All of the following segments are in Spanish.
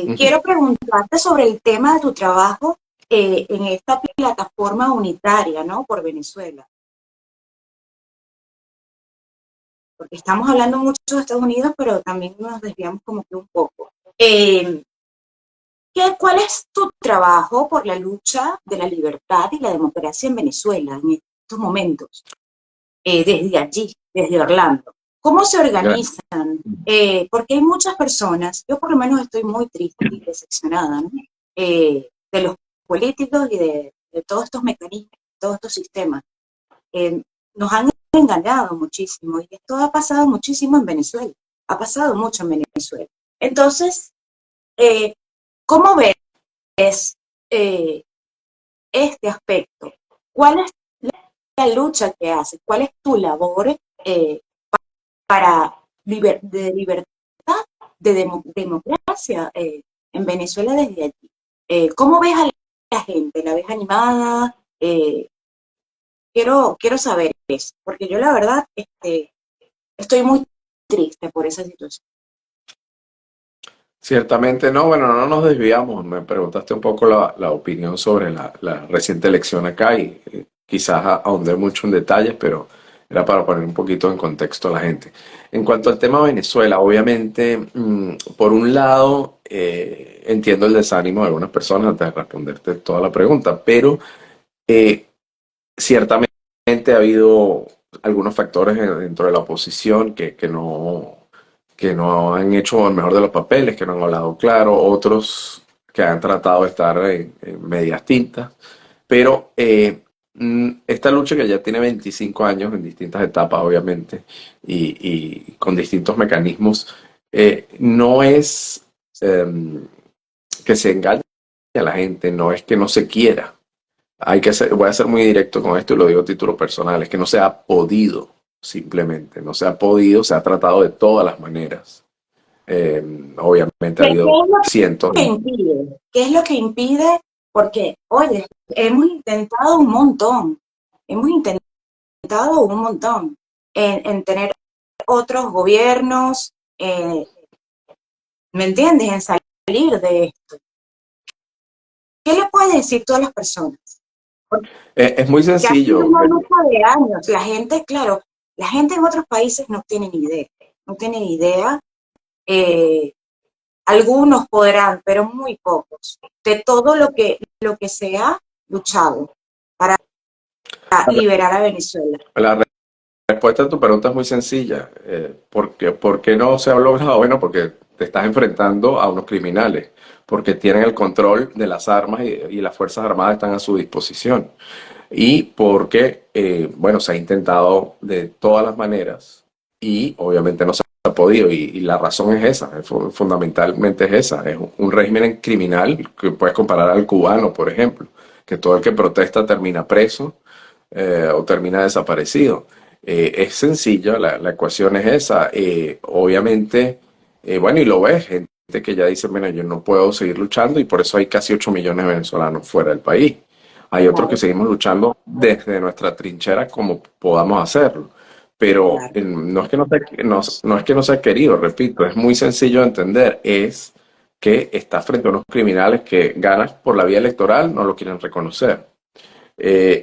Ujú. quiero preguntarte sobre el tema de tu trabajo en esta plataforma unitaria, ¿no? Por Venezuela. Porque estamos hablando mucho de Estados Unidos, pero también nos desviamos como que un poco. Eh, ¿Cuál es tu trabajo por la lucha de la libertad y la democracia en Venezuela en estos momentos? Desde allí, desde Orlando. ¿Cómo se Gracias. organizan? Porque hay muchas personas, yo por lo menos estoy muy triste y decepcionada, ¿no? De los políticos y de todos estos mecanismos, todos estos sistemas. Eh, Nos han engañado muchísimo y esto ha pasado muchísimo en Venezuela, ha pasado mucho en Venezuela. Entonces, eh, ¿cómo ves eh, este aspecto? ¿Cuál es la lucha que haces? ¿Cuál es tu labor para de libertad, de democracia en Venezuela desde allí? ¿Cómo ves a la gente? ¿La ves animada? Quiero saber eso, porque yo la verdad estoy muy triste por esa situación. Ciertamente no, bueno, no nos desviamos. Me preguntaste un poco la opinión sobre la reciente elección acá y quizás ahondé mucho en detalles, pero era para poner un poquito en contexto a la gente. En cuanto al tema de Venezuela, obviamente, por un lado, entiendo el desánimo de algunas personas antes de responderte toda la pregunta, pero eh, ciertamente ha habido algunos factores dentro de la oposición que no han hecho el mejor de los papeles, que no han hablado claro, otros que han tratado de estar en medias tintas, pero esta lucha que ya tiene 25 años en distintas etapas, obviamente, y con distintos mecanismos, no es que se engañe a la gente, no es que no se quiera. Voy a ser muy directo con esto y lo digo a título personal, es que no se ha podido, simplemente, no se ha podido, se ha tratado de todas las maneras. Obviamente ha ¿Qué habido es lo cientos. que impide? ¿Qué es lo que impide? Porque, oye, hemos intentado un montón, hemos intentado un montón en tener otros gobiernos, ¿me entiendes? En salir de esto. ¿Qué le puedes decir tú a las personas? Porque Es muy ha sido sencillo. una lucha de años. La gente, claro, la gente en otros países no tiene ni idea, no tiene ni idea. Eh, Algunos podrán, pero muy pocos, de todo lo que se ha luchado para liberar a Venezuela. La respuesta a tu pregunta es muy sencilla. ¿Por qué no se ha logrado? Bueno, porque te estás enfrentando a unos criminales, porque tienen el control de las armas y las Fuerzas Armadas están a su disposición. Y porque, bueno, se ha intentado de todas las maneras y obviamente no se ha podido. Y la razón es esa, fundamentalmente es esa. Es un régimen criminal que puedes comparar al cubano, por ejemplo, que todo el que protesta termina preso o termina desaparecido. Es sencilla, la ecuación es esa. Obviamente, bueno, y lo ves, gente que ya dice, mira, yo no puedo seguir luchando y por eso hay casi 8 millones de venezolanos fuera del país. Hay otros que Claro, seguimos luchando desde nuestra trinchera como podamos hacerlo. Pero claro. no es que no es que no sea querido, repito, es muy sencillo de entender. Es que está frente a unos criminales que ganas por la vía electoral, no lo quieren reconocer.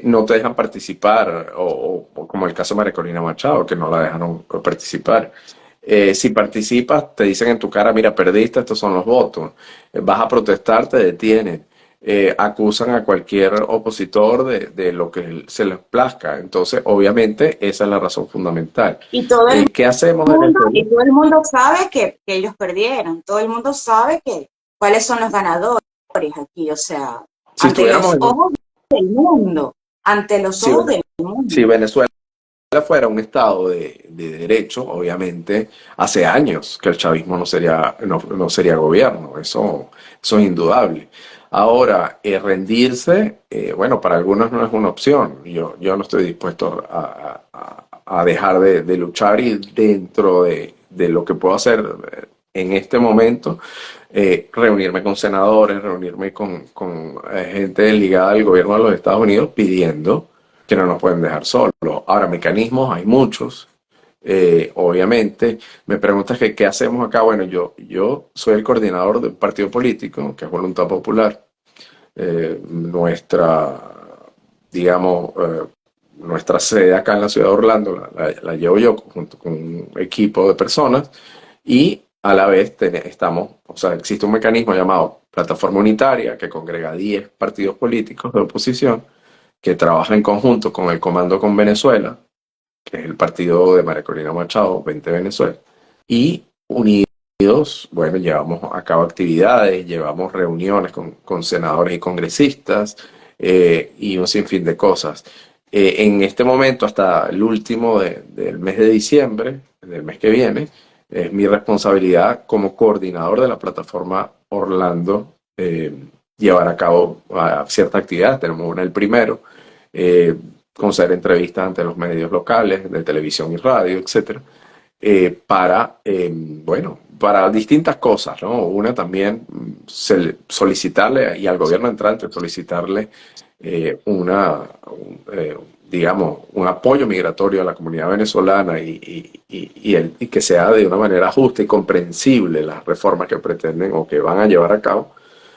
No te dejan participar, o como el caso de María Corina Machado, que no la dejaron participar. Si participas, te dicen en tu cara, mira, perdiste, estos son los votos. Vas a protestar, te detienen. Acusan a cualquier opositor de lo que se les plazca. Entonces, obviamente, esa es la razón fundamental. Y todo el ¿Qué hacemos en mundo, este? y todo el mundo sabe que ellos perdieron, todo el mundo sabe que cuáles son los ganadores aquí, o sea, Si ante estuviéramos los en, ojos del mundo, ante los si, ojos del si mundo. Venezuela fuera un estado de derecho, obviamente, hace años que el chavismo no sería gobierno, eso es indudable. Ahora, rendirse, bueno, para algunos no es una opción. Yo no estoy dispuesto a dejar de luchar y dentro de lo que puedo hacer en este momento, reunirme con senadores, reunirme con gente ligada al gobierno de los Estados Unidos pidiendo que no nos pueden dejar solos. Ahora, mecanismos hay muchos. obviamente. Me preguntas que qué hacemos acá. Bueno, yo soy el coordinador del partido político, que es Voluntad Popular. Nuestra, digamos, nuestra sede acá en la ciudad de Orlando la llevo yo junto con un equipo de personas y a la vez estamos, o sea, existe un mecanismo llamado Plataforma Unitaria que congrega 10 partidos políticos de oposición que trabaja en conjunto con el Comando con Venezuela, que es el partido de María Corina Machado, 20 Venezuela, y unidos, bueno, llevamos a cabo actividades, llevamos reuniones con senadores y congresistas y un sinfín de cosas. En este momento, hasta el último del mes de diciembre, del mes que viene, es mi responsabilidad como coordinador de la plataforma Orlando llevar a cabo ciertas actividades. Tenemos una el primero, eh, conceder entrevistas ante los medios locales, de televisión y radio, etcétera, bueno, para distintas cosas, ¿no? Una también, solicitarle, y al gobierno entrante, solicitarle digamos, un apoyo migratorio a la comunidad venezolana y que sea de una manera justa y comprensible las reformas que pretenden o que van a llevar a cabo,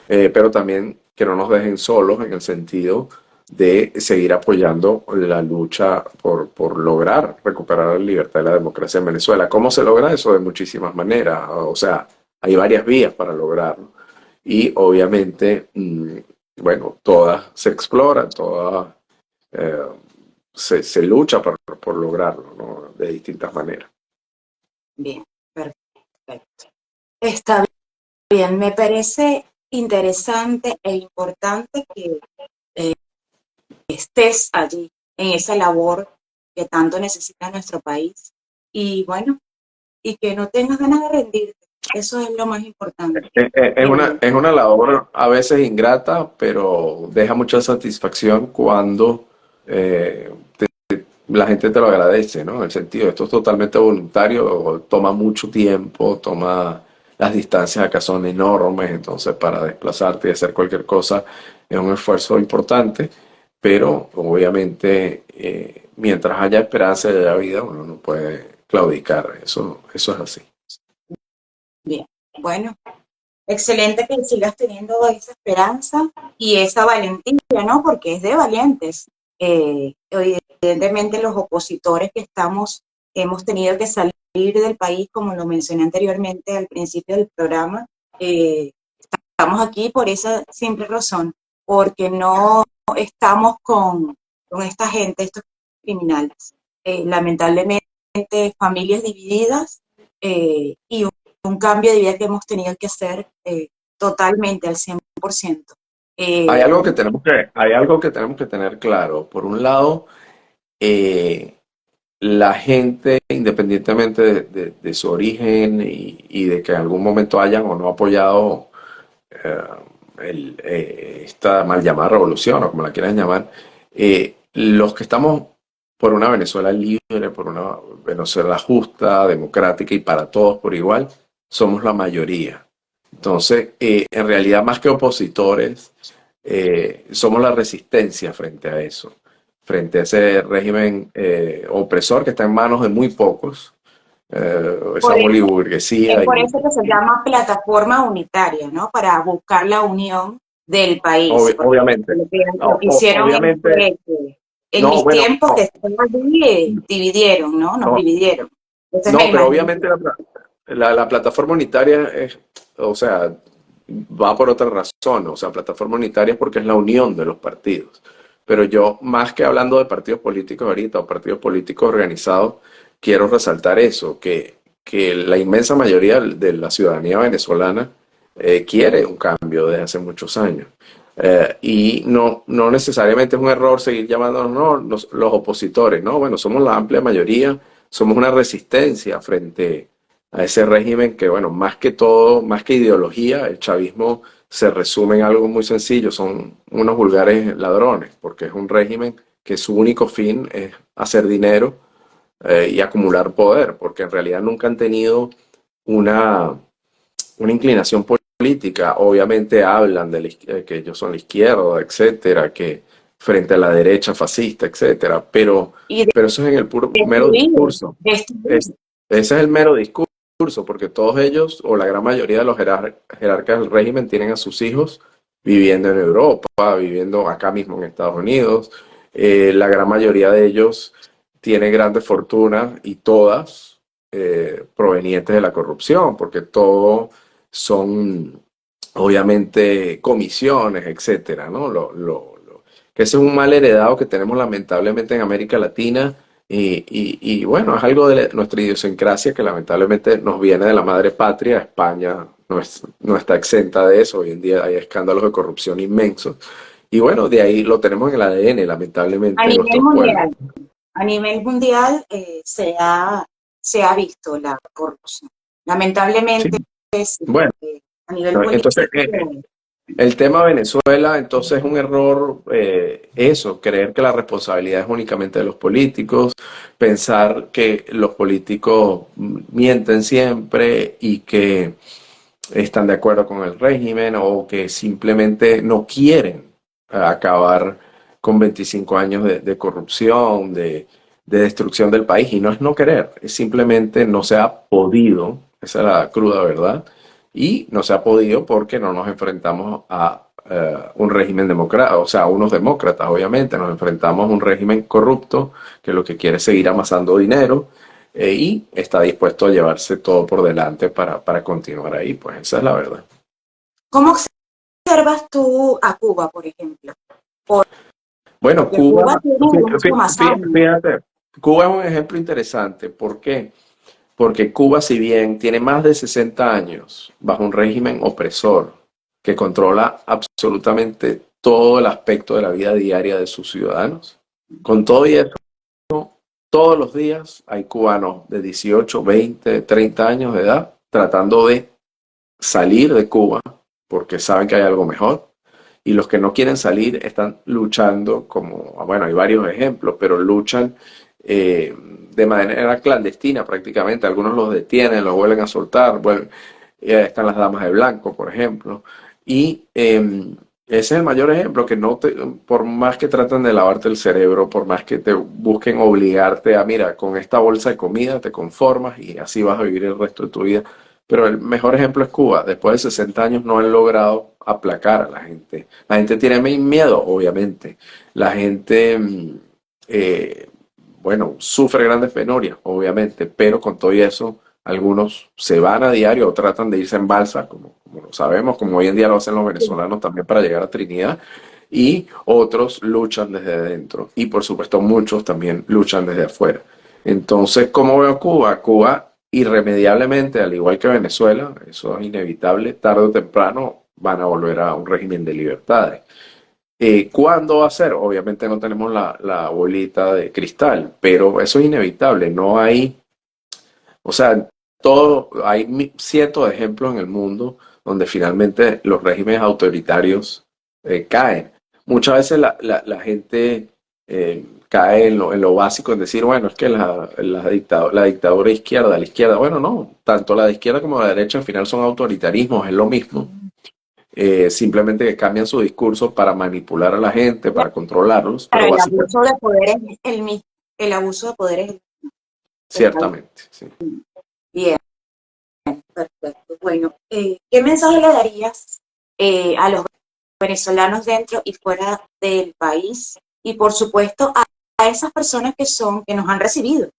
pero también que no nos dejen solos en el sentido de seguir apoyando la lucha por lograr recuperar la libertad y la democracia en Venezuela. ¿Cómo se logra eso? De muchísimas maneras. O sea, hay varias vías para lograrlo. Y obviamente, bueno, todas se exploran, todas eh, se lucha por lograrlo, ¿no? De distintas maneras. Bien, perfecto. Está bien, me parece interesante e importante que estés allí en esa labor que tanto necesita nuestro país y bueno, y que no tengas ganas de rendirte. Eso es lo más importante. Es una labor a veces ingrata, pero deja mucha satisfacción cuando eh, la gente te lo agradece, ¿no? En el sentido, esto es totalmente voluntario, toma mucho tiempo, las distancias acá son enormes, entonces para desplazarte y hacer cualquier cosa es un esfuerzo importante, pero obviamente mientras haya esperanza y haya vida, uno no puede claudicar, eso es así. Bien, bueno, excelente que sigas teniendo esa esperanza y esa valentía, ¿no? Porque es de valientes. Evidentemente los opositores que hemos tenido que salir del país, como lo mencioné anteriormente al principio del programa, estamos aquí por esa simple razón, porque no estamos con esta gente, estos criminales. Lamentablemente, familias divididas y un cambio de vida que hemos tenido que hacer totalmente al 100%. Eh, Hay algo que tenemos que tener claro. Por un lado, eh, la gente, independientemente de su origen y de que en algún momento hayan o no apoyado eh, esta mal llamada revolución o como la quieran llamar, los que estamos por una Venezuela libre, por una Venezuela justa, democrática y para todos por igual, somos la mayoría. Entonces, en realidad, más que opositores, somos la resistencia frente a eso, frente a ese régimen opresor que está en manos de muy pocos, esa por eso, es oligarquía por eso que se llama plataforma unitaria, ¿no? Para buscar la unión del país. Porque obviamente. lo No, que hicieron es obviamente, que en no, mis bueno, tiempos que no, estaba allí, dividieron, ¿no? Nos no, dividieron. Entonces me no, pero imagino. obviamente la plataforma unitaria es, o sea, va por otra razón, o sea, plataforma unitaria es porque es la unión de los partidos. Pero yo, más que hablando de partidos políticos ahorita o partidos políticos organizados, quiero resaltar eso, que la inmensa mayoría de la ciudadanía venezolana quiere un cambio desde hace muchos años. Y no necesariamente es un error seguir llamándonos no, los opositores, no, bueno, somos la amplia mayoría, somos una resistencia frente a ese régimen que, bueno, más que todo, más que ideología, el chavismo se resume en algo muy sencillo, son unos vulgares ladrones, porque es un régimen que su único fin es hacer dinero y acumular poder, porque en realidad nunca han tenido una, una inclinación política. Obviamente hablan de que ellos son la izquierda, etcétera, que frente a la derecha fascista, etcétera. Y Pero eso es en el puro mero destruir, discurso. destruir. Es- ese es el mero discurso, porque todos ellos, o la gran mayoría de los jerarcas del régimen, tienen a sus hijos viviendo en Europa, viviendo acá mismo en Estados Unidos. La gran mayoría de ellos tiene grandes fortunas y todas provenientes de la corrupción, porque todo son obviamente comisiones, etcétera, ¿no? Que ese es un mal heredado que tenemos lamentablemente en América Latina y bueno, es algo de nuestra idiosincrasia que lamentablemente nos viene de la madre patria. España no está exenta de eso. Hoy en día hay escándalos de corrupción inmensos. Y bueno, de ahí lo tenemos en el ADN, A lamentablemente, en nivel nuestros pueblos. mundial, a nivel mundial se ha visto la corrupción. Sí, Lamentablemente, es, bueno, a nivel entonces político, el tema Venezuela, entonces es un error eso, creer que la responsabilidad es únicamente de los políticos, pensar que los políticos mienten siempre y que están de acuerdo con el régimen o que simplemente no quieren acabar con 25 años de corrupción, de destrucción del país. Y no es no querer, es simplemente no se ha podido, esa es la cruda verdad, y no se ha podido porque no nos enfrentamos a un régimen democrático, o sea, a unos demócratas, obviamente, nos enfrentamos a un régimen corrupto que lo que quiere es seguir amasando dinero y está dispuesto a llevarse todo por delante para continuar ahí, pues esa es la verdad. ¿cómo observas tú a Cuba, por ejemplo? Bueno, Porque Cuba, Cuba tiene mucho más años. fíjate, Cuba es un ejemplo interesante. ¿Por qué? Porque Cuba, si bien tiene más de 60 años bajo un régimen opresor que controla absolutamente todo el aspecto de la vida diaria de sus ciudadanos, con todo y eso, todos los días hay cubanos de 18, 20, 30 años de edad tratando de salir de Cuba porque saben que hay algo mejor y los que no quieren salir están luchando como, bueno, hay varios ejemplos, pero luchan de manera clandestina prácticamente. Algunos los detienen, los vuelven a soltar, están las damas de blanco, por ejemplo. Y ese es el mayor ejemplo, que no te, por más que traten de lavarte el cerebro, por más que te busquen obligarte a, mira, con esta bolsa de comida te conformas y así vas a vivir el resto de tu vida. Pero el mejor ejemplo es Cuba. Después de 60 años no han logrado aplacar a la gente. La gente tiene miedo, obviamente. La gente, eh, bueno, sufre grandes penurias, obviamente, pero con todo y eso, algunos se van a diario o tratan de irse en balsa, como lo sabemos, como hoy en día lo hacen los venezolanos también para llegar a Trinidad, y otros luchan desde adentro. Y por supuesto, muchos también luchan desde afuera. Entonces, ¿cómo veo Cuba? Cuba irremediablemente, al igual que Venezuela, eso es inevitable, tarde o temprano van a volver a un régimen de libertades. ¿Cuándo va a ser? Obviamente no tenemos la bolita de cristal, pero eso es inevitable. No hay, o sea, hay cientos de ejemplos en el mundo donde finalmente los regímenes autoritarios caen. Muchas veces la gente cae en lo básico, en decir, bueno, es que la dictadura izquierda, la izquierda, bueno, no, tanto la de izquierda como la de derecha al final son autoritarismos, es lo mismo. Simplemente que cambian su discurso para manipular a la gente, para controlarlos, Para pero el básicamente, abuso de poder es el mismo. El abuso de poder es el mismo. ciertamente, sí. Bien, perfecto. Bueno, ¿qué mensaje le darías a los venezolanos dentro y fuera del país? Y por supuesto a esas personas que nos han recibido.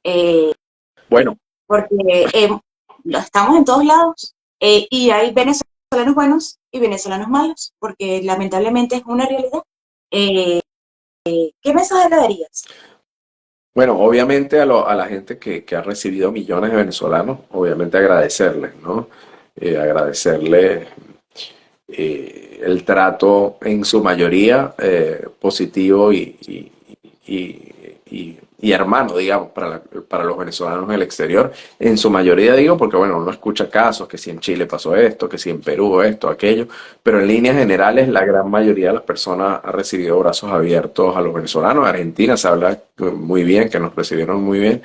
Eh, Bueno, porque estamos en todos lados y hay venezolanos buenos y venezolanos malos, porque lamentablemente es una realidad. Eh, ¿Qué mensaje le darías? bueno, obviamente a la gente que ha recibido millones de venezolanos, obviamente agradecerles, ¿no? Agradecerles el trato en su mayoría positivo y hermano, digamos, para los venezolanos en el exterior. En su mayoría digo, porque bueno, uno escucha casos, que si en Chile pasó esto, que si en Perú esto, aquello, pero en líneas generales la gran mayoría de las personas ha recibido brazos abiertos a los venezolanos. En Argentina se habla muy bien, que nos recibieron muy bien.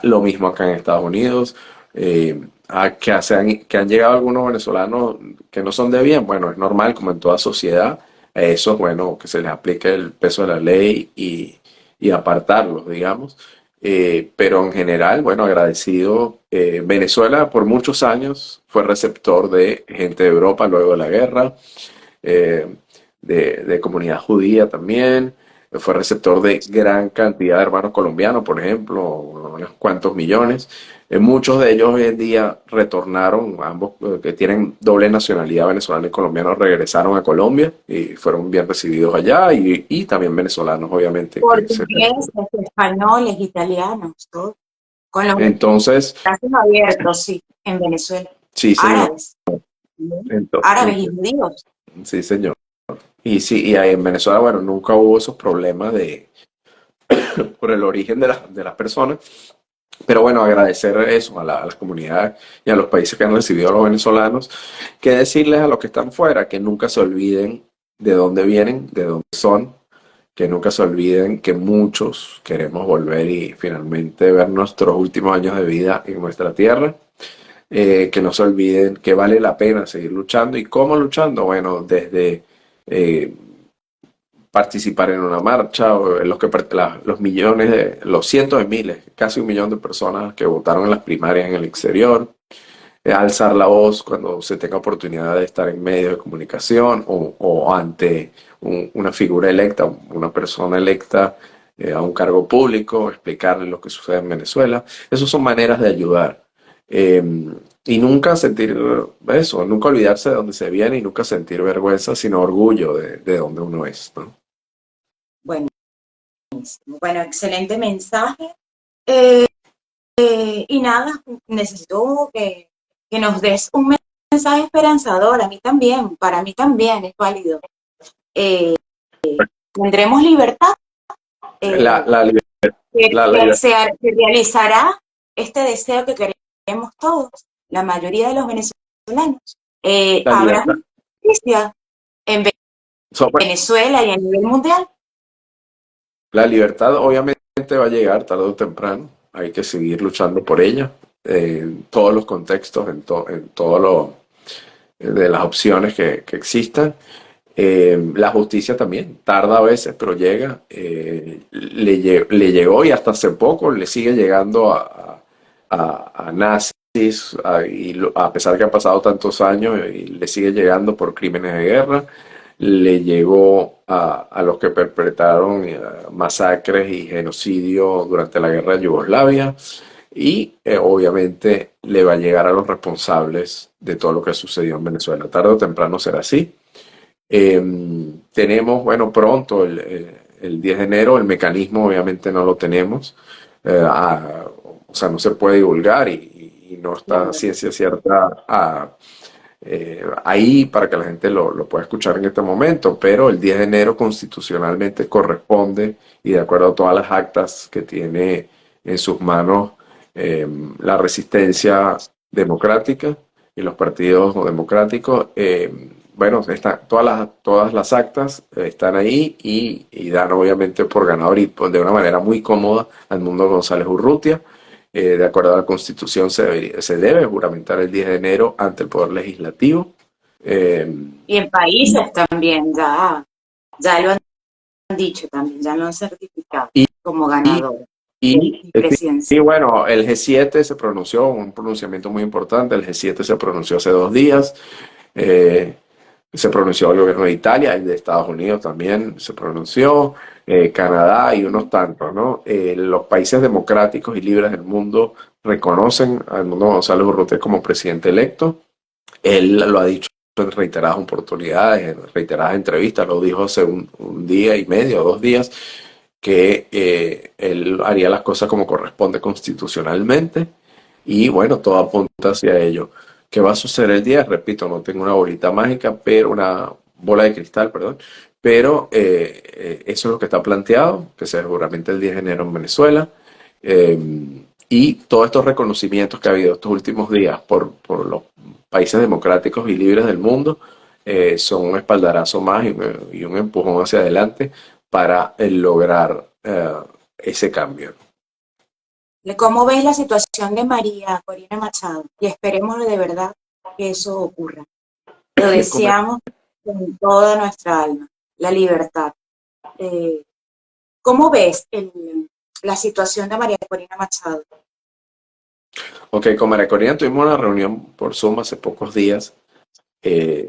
Lo mismo acá en Estados Unidos. Que han llegado algunos venezolanos que no son de bien, bueno, es normal como en toda sociedad, a esos, bueno, que se les aplique el peso de la ley y apartarlos, digamos. Pero en general, bueno, agradecido. Venezuela por muchos años fue receptor de gente de Europa luego de la guerra, eh, de comunidad judía también. Fue receptor de gran cantidad de hermanos colombianos, por ejemplo, unos cuantos millones. Muchos de ellos hoy en día retornaron, ambos que tienen doble nacionalidad venezolana y colombiana, regresaron a Colombia y fueron bien recibidos allá y también venezolanos, obviamente, que se... Portugueses, españoles, italianos, todo. Con los Entonces, brazos abiertos, sí, en Venezuela. sí, señor. Árabes, ¿sí? Ento- Árabes y ento- judíos. sí, señor. Y sí, y ahí en Venezuela, bueno, nunca hubo esos problemas por el origen de las personas. Pero bueno, agradecer eso a las comunidades y a los países que han recibido a los venezolanos, que decirles a los que están fuera que nunca se olviden de dónde vienen, de dónde son, que nunca se olviden que muchos queremos volver y finalmente ver nuestros últimos años de vida en nuestra tierra, que no se olviden que vale la pena seguir luchando. ¿Y cómo luchando? Bueno, desde eh, participar en una marcha, o en los millones, los cientos de miles, casi 1 millón de personas que votaron en las primarias en el exterior, alzar la voz cuando se tenga oportunidad de estar en medios de comunicación o ante una figura electa, una persona electa a un cargo público, explicarle lo que sucede en Venezuela. Esas son maneras de ayudar. Eh, y nunca sentir eso, nunca olvidarse de dónde se viene y nunca sentir vergüenza, sino orgullo de donde uno es, ¿no? Bueno, bueno, excelente mensaje. Eh, y nada, necesito que nos des un mensaje esperanzador. A mí también, para mí también es válido. Eh, Tendremos libertad, La, eh, la, la se realizará este deseo que queremos todos, la mayoría de los venezolanos. la Habrá libertad. justicia en Venezuela y a nivel mundial. La libertad obviamente va a llegar tarde o temprano. Hay que seguir luchando por ella en todos los contextos, en todo lo de las opciones que existan. La justicia también tarda a veces, pero llega. Le llegó y hasta hace poco le sigue llegando a nazis, a pesar de que han pasado tantos años, y le sigue llegando por crímenes de guerra. Le llegó a los que perpetraron masacres y genocidio durante la guerra de Yugoslavia y obviamente le va a llegar a los responsables de todo lo que sucedió en Venezuela. Tarde o temprano será así. Tenemos, bueno, pronto, el 10 de enero, el mecanismo obviamente no lo tenemos, o sea, no se puede divulgar y no está ciencia cierta ahí para que la gente lo pueda escuchar en este momento, pero el 10 de enero constitucionalmente corresponde y de acuerdo a todas las actas que tiene en sus manos la resistencia democrática y los partidos democráticos, bueno, todas las actas están ahí y dan obviamente por ganador y de una manera muy cómoda al Mundo González Urrutia. De acuerdo a la Constitución, se debe juramentar el 10 de enero ante el Poder Legislativo. Eh, Y en países también, ya lo han dicho también, ya lo han certificado y, como y, ganador y, y presidencial. bueno, el G7 se pronunció, un pronunciamiento muy importante. El G7 se pronunció hace 2 días. Eh, Se pronunció el gobierno de Italia, el de Estados Unidos también se pronunció, Canadá y unos tantos, ¿no? Los países democráticos y libres del mundo reconocen al Mundo González Urrutia como presidente electo. Él lo ha dicho en reiteradas oportunidades, en reiteradas entrevistas, lo dijo hace un día y medio, 2 días, que él haría las cosas como corresponde constitucionalmente y bueno, todo apunta hacia ello. ¿Qué va a suceder el día? Repito, no tengo una bolita mágica, pero una bola de cristal, perdón, pero eso es lo que está planteado, que sea seguramente el 10 de enero en Venezuela. Eh, y todos estos reconocimientos que ha habido estos últimos días por los países democráticos y libres del mundo son un espaldarazo más y un empujón hacia adelante para lograr ese cambio. ¿Cómo ves la situación de María Corina Machado? Y esperemos de verdad que eso ocurra. Lo deseamos con toda nuestra alma. la libertad. Eh, ¿Cómo ves la situación de María Corina Machado? Ok, con María Corina tuvimos una reunión por Zoom hace pocos días.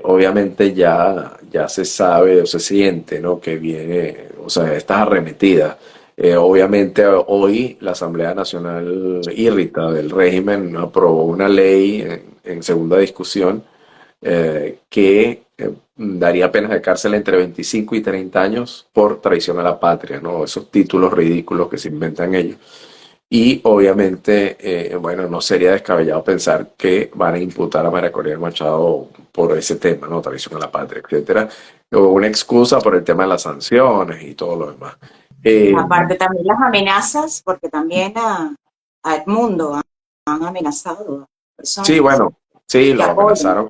Obviamente ya se sabe o se siente, ¿no? Que viene, o sea, estas arremetidas. Obviamente hoy la Asamblea Nacional irrita del régimen aprobó una ley en segunda discusión que daría penas de cárcel entre 25 y 30 años por traición a la patria, ¿no? Esos títulos ridículos que se inventan ellos. Y obviamente, bueno, no sería descabellado pensar que van a imputar a María Corina Machado por ese tema, ¿no? Traición a la patria, etcétera. O una excusa por el tema de las sanciones y todo lo demás. Eh, Aparte también las amenazas, porque también a Edmundo han amenazado a sí, personas bueno, sí, que lo apoyan. amenazaron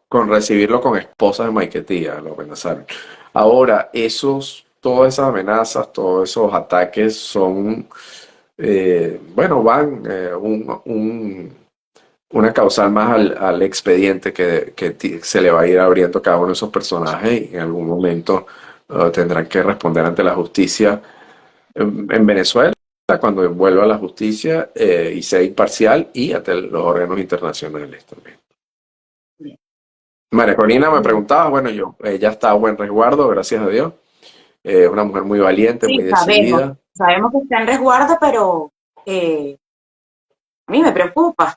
con recibirlo con esposas de Maiquetía, lo amenazaron. Ahora, todas esas amenazas, todos esos ataques son, bueno, van una causal más al expediente que se le va a ir abriendo a cada uno de esos personajes y en algún momento tendrán que responder ante la justicia en Venezuela cuando vuelva a la justicia y sea imparcial y ante los órganos internacionales también. Bien, María Corina me bien. preguntaba, bueno, ella está a buen resguardo, gracias a Dios. Una mujer muy valiente, muy Sí, sabemos, decidida. sabemos que está en resguardo, pero a mí me preocupa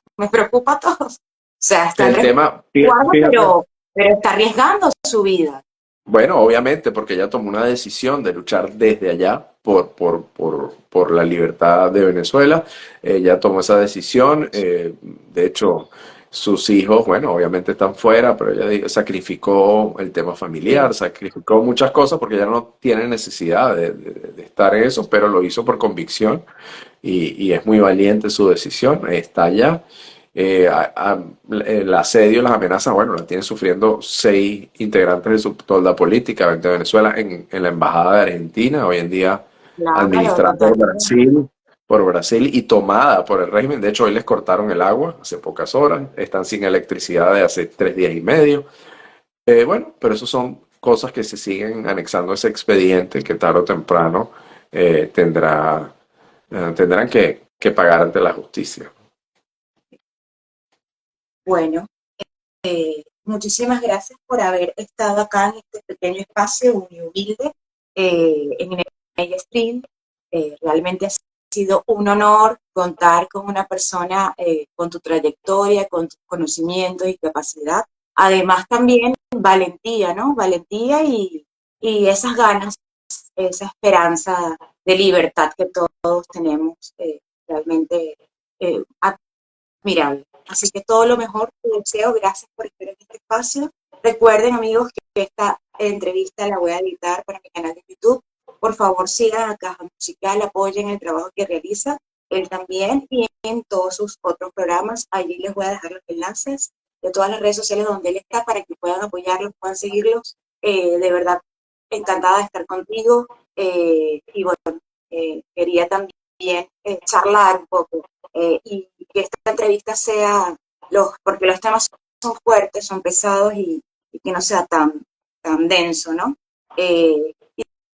a todos. O sea, está en El tema, resguardo, fíjate, pero está arriesgando su vida. bueno, obviamente, porque ella tomó una decisión de luchar desde allá por la libertad de Venezuela. Ella tomó esa decisión. De hecho, sus hijos, bueno, obviamente están fuera, pero ella sacrificó el tema Sí, familiar, sacrificó muchas cosas porque ella no tiene necesidad de estar en eso, pero lo hizo por convicción y es muy valiente su decisión. Está allá. El asedio, las amenazas, bueno, la tienen sufriendo 6 integrantes de su tolda política de Venezuela en la Embajada de Argentina, hoy en día claro, administrada totalmente. por Brasil y tomada por el régimen. De hecho, hoy les cortaron el agua hace pocas horas, están sin electricidad de hace 3 días y medio. Bueno, pero eso son cosas que se siguen anexando a ese expediente que tarde o temprano tendrán que pagar ante la justicia. Bueno, muchísimas gracias por haber estado acá en este pequeño espacio muy humilde en Media Stream. Realmente ha sido un honor contar con una persona con tu trayectoria, con tus conocimientos y capacidad. Además también valentía, ¿no? Valentía y esas ganas, esa esperanza de libertad que todos tenemos realmente eh, admirable. Así que todo lo mejor te deseo. Gracias por estar en este espacio. Recuerden, amigos, que esta entrevista la voy a editar para mi canal de YouTube. Por favor, sigan a Caja Musical, apoyen el trabajo que realiza él también y en todos sus otros programas. Allí les voy a dejar los enlaces de todas las redes sociales donde él está para que puedan apoyarlos, puedan seguirlos. De verdad, encantada de estar contigo. Y bueno, quería también charlar un poco y que esta entrevista sea, porque los temas son fuertes, son pesados y que no sea tan denso, ¿no? Eh,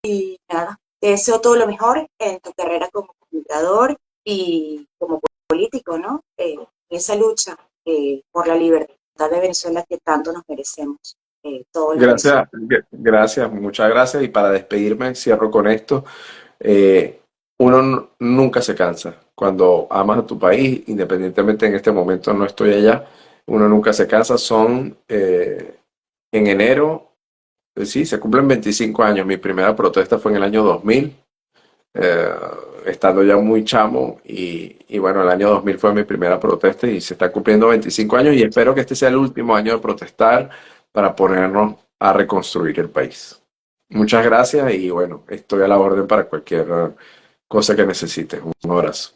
y nada, te deseo todo lo mejor en tu carrera como comunicador y como político, ¿no? En esa lucha por la libertad de Venezuela que tanto nos merecemos, todos los Gracias, venezolanos. gracias, muchas gracias. Y para despedirme, cierro con esto. Eh, Uno nunca se cansa. Cuando amas a tu país, independientemente en este momento no estoy allá, uno nunca se cansa. En enero, sí, se cumplen 25 años. Mi primera protesta fue en el año 2000, eh, estando ya muy chamo. Y bueno, el año 2000 fue mi primera protesta y se está cumpliendo 25 años y espero que este sea el último año de protestar para ponernos a reconstruir el país. Muchas gracias y bueno, estoy a la orden para cualquier cosa que necesites. Un abrazo.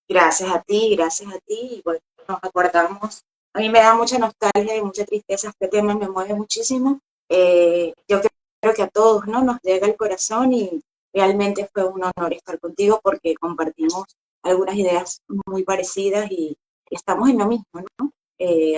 Gracias a ti, y bueno, nos acordamos. A mí me da mucha nostalgia y mucha tristeza, este tema me mueve muchísimo. Yo creo que a todos, ¿no? Nos llega el corazón y realmente fue un honor estar contigo porque compartimos algunas ideas muy parecidas y estamos en lo mismo, ¿no?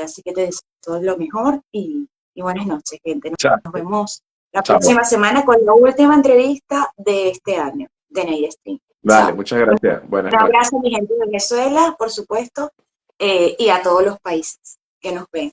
Así que te deseo todo lo mejor y buenas noches, gente. Chao. Nos vemos la Chao. próxima semana con la última entrevista de este año, de Ney Stream. Vale, Chao. muchas gracias. Buenas Un noches. abrazo a mi gente de Venezuela, por supuesto, y a todos los países que nos ven.